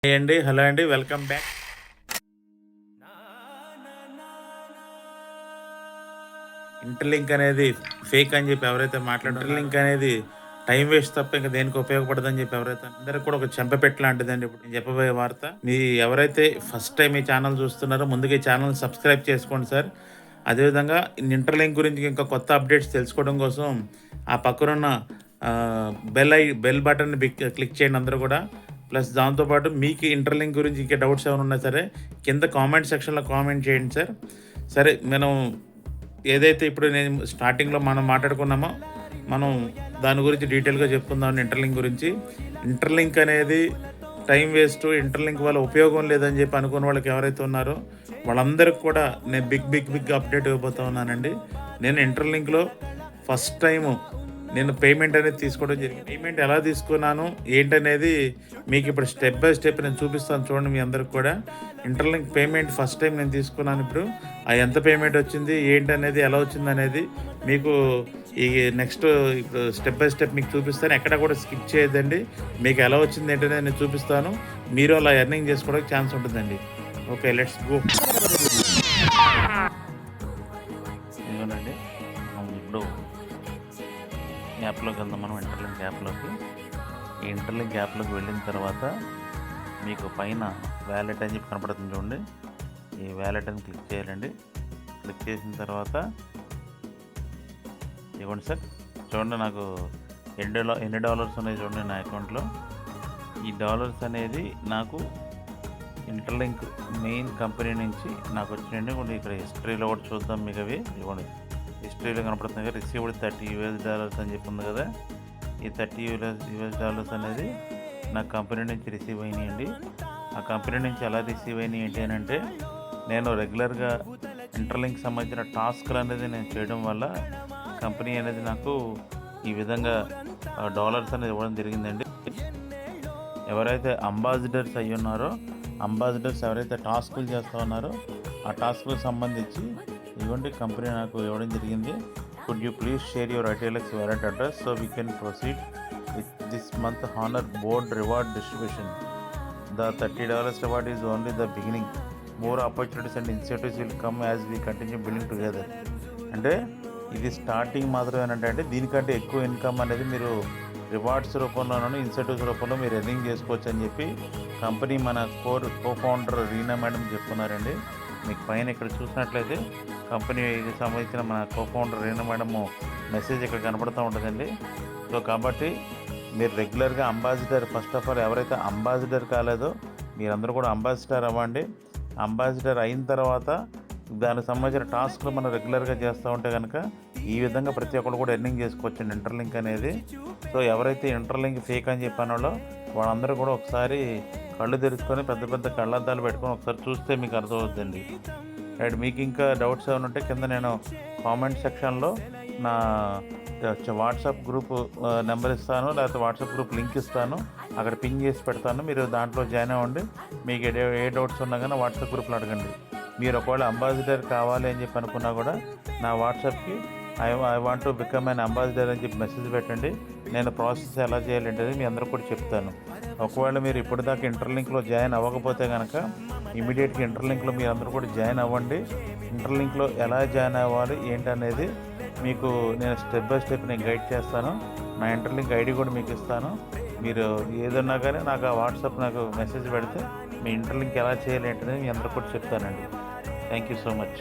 Hi అండి. Hello అండి. Welcome back. Interlink అనేది ఫేక్ అని చెప్పి ఎవరైతే మాట్లాడారో, ఇంటర్లింక్ అనేది టైం వేస్ట్ తప్ప ఇంకా దేనికి ఉపయోగపడదని చెప్పి ఎవరైతే అందరికి కూడా ఒక చెంపపెట్టు లాంటిదండి. ఇప్పుడు నేను చెప్పబోయే వార్త, మీ ఎవరైతే ఫస్ట్ టైం ఈ ఛానల్ చూస్తున్నారో ముందుగా ఈ ఛానల్ సబ్స్క్రైబ్ చేసుకోండి సార్. అదేవిధంగా ఇంటర్లింక్ గురించి ఇంకా కొత్త అప్డేట్స్ తెలుసుకోవడం కోసం ఆ పక్కనున్న బెల్ బటన్ క్లిక్ చేయండి అందరూ కూడా. ప్లస్ దాంతోపాటు మీకు ఇంటర్లింక్ గురించి ఇంకా డౌట్స్ ఏమైనా ఉన్నా సరే కింద కామెంట్ సెక్షన్లో కామెంట్ చేయండి సార్. సరే, మనం ఏదైతే ఇప్పుడు నేను స్టార్టింగ్లో మనం మాట్లాడుకున్నామో మనం దాని గురించి డీటెయిల్గా చెప్పుకుందాం. ఇంటర్లింక్ గురించి, ఇంటర్లింక్ అనేది టైం వేస్ట్, ఇంటర్లింక్ వల్ల ఉపయోగం లేదని చెప్పి అనుకున్న వాళ్ళకి ఎవరైతే ఉన్నారో వాళ్ళందరికీ కూడా నేను బిగ్ అప్డేట్ ఇవ్వబోతా ఉన్నానండి. నేను ఇంటర్లింక్లో ఫస్ట్ టైము నేను పేమెంట్ అనేది తీసుకోవడం జరిగింది. పేమెంట్ ఎలా తీసుకున్నాను ఏంటనేది మీకు ఇప్పుడు స్టెప్ బై స్టెప్ నేను చూపిస్తాను చూడండి. మీ అందరికి కూడా ఇంటర్లింక్ పేమెంట్ ఫస్ట్ టైం నేను తీసుకున్నాను. ఇప్పుడు ఎంత పేమెంట్ వచ్చింది ఏంటనేది ఎలా వచ్చింది అనేది మీకు ఈ నెక్స్ట్ ఇప్పుడు స్టెప్ బై స్టెప్ మీకు చూపిస్తాను. ఎక్కడ కూడా స్కిప్ చేయొద్దండి. మీకు ఎలా వచ్చింది ఏంటనేది నేను చూపిస్తాను. మీరు అలా ఎర్నింగ్ చేసుకోవడానికి ఛాన్స్ ఉంటుందండి. Okay, let's go. ఇదిగోనండి, ఇప్పుడు యాప్లోకి వెళ్దాం. మనం ఇంటర్లింక్ యాప్లోకి, ఈ ఇంటర్లింక్ యాప్లోకి వెళ్ళిన తర్వాత మీకు పైన వ్యాలెట్ అని చెప్పి కనపడుతుంది చూడండి. ఈ వ్యాలెట్ అని క్లిక్ చేయాలండి. క్లిక్ చేసిన తర్వాత ఇవ్వండి సార్. చూడండి, నాకు ఎన్ని డాలర్స్ ఉన్నాయి చూడండి నా అకౌంట్లో. ఈ డాలర్స్ అనేది నాకు ఇంటర్లింక్ మెయిన్ కంపెనీ నుంచి నాకు వచ్చినండి. కూడా ఇక్కడ హిస్టరీలో కూడా చూద్దాం మీకు. అవి ఇవ్వండి, హిస్టరీలో కనపడుతుంది కదా, రిసీవ్డ్ $30 అని చెప్పి ఉంది కదా. ఈ $30 అనేది నా కంపెనీ నుంచి రిసీవ్ అయినాయండి. ఆ కంపెనీ నుంచి ఎలా రిసీవ్ అయినాయి ఏంటి అని అంటే, నేను రెగ్యులర్గా ఇంటర్లింక్ సంబంధించిన టాస్క్లు అనేది నేను చేయడం వల్ల కంపెనీ అనేది నాకు ఈ విధంగా డాలర్స్ అనేది ఇవ్వడం జరిగిందండి. ఎవరైతే అంబాసిడర్స్ అయ్యి ఉన్నారో, అంబాసిడర్స్ ఎవరైతే టాస్కులు చేస్తూ ఉన్నారో ఆ టాస్క్లకు సంబంధించి ఇవ్వండి కంపెనీ నాకు ఇవ్వడం జరిగింది. Could you please share your ITLX wallet address so we can proceed with this month honour board reward distribution. The $30 reward is only the beginning. More opportunities and incentives will come as we continue building together. అంటే ఇది starting మాత్రమే. అంటే దీనికంటే ఎక్కువ income అనేది మీరు rewards రూపంలోనూ incentives రూపంలో మీరు ఎర్నింగ్ చేసుకోవచ్చు అని చెప్పి కంపెనీ మన కో ఫౌండర్ రీనా మేడం చెప్తున్నారండి. మీకు పైన ఇక్కడ చూసినట్లయితే కంపెనీకి సంబంధించిన మన co founder Reena madam message ఇక్కడ కనపడుతూ ఉంటుందండి. సో కాబట్టి మీరు రెగ్యులర్గా అంబాసిడర్, ఫస్ట్ ఆఫ్ ఆల్ ఎవరైతే అంబాసిడర్ కాలేదో మీరందరూ కూడా అంబాసిడర్ అవ్వండి. అంబాసిడర్ అయిన తర్వాత దానికి సంబంధించిన టాస్క్లు మనం రెగ్యులర్గా చేస్తూ ఉంటే కనుక ఈ విధంగా ప్రతి ఒక్కరు కూడా ఎర్నింగ్ చేసుకోవచ్చండి ఇంటర్లింక్ అనేది. సో ఎవరైతే ఇంటర్లింక్ ఫేక్ అని చెప్పానో వాళ్ళందరూ కూడా ఒకసారి కళ్ళు తెరుచుకొని పెద్ద కళ్ళద్దాలు పెట్టుకొని ఒకసారి చూస్తే మీకు అర్థమవుతుందండి. రైట్, మీకు ఇంకా డౌట్స్ ఏమైనా ఉంటే కింద నేను కామెంట్ సెక్షన్లో నా వాట్సాప్ గ్రూప్ నెంబర్ ఇస్తాను, లేకపోతే వాట్సాప్ గ్రూప్ లింక్ ఇస్తాను. అక్కడ పింగ్ చేసి పెడతాను. మీరు దాంట్లో జాయిన్ అవ్వండి. మీకు ఏ డౌట్స్ ఉన్నా కానీ వాట్సాప్ గ్రూప్లో అడగండి. మీరు ఒకవేళ అంబాసిడర్ కావాలి అని చెప్పి అనుకున్నా కూడా నా వాట్సాప్కి I want to become an ambassador అని చెప్పి మెసేజ్ పెట్టండి. నేను ప్రాసెస్ ఎలా చేయాలంటే మీ అందరూ కూడా చెప్తాను. ఒకవేళ మీరు ఇప్పటిదాకా ఇంటర్లింక్లో జాయిన్ అవ్వకపోతే కనుక ఇమీడియట్గా ఇంటర్లింక్లో మీరు అందరూ కూడా జాయిన్ అవ్వండి. ఇంటర్లింక్లో ఎలా జాయిన్ అవ్వాలి ఏంటనేది మీకు నేను స్టెప్ బై స్టెప్ నేను గైడ్ చేస్తాను. నా ఇంటర్లింక్ ఐడి కూడా మీకు ఇస్తాను. మీరు ఏదన్నా కానీ నాకు ఆ వాట్సాప్ నాకు మెసేజ్ పెడితే మీ ఇంటర్లింక్ ఎలా చేయాలి ఏంటనేది మీ అందరూ కూడా చెప్తానండి. Thank you so much.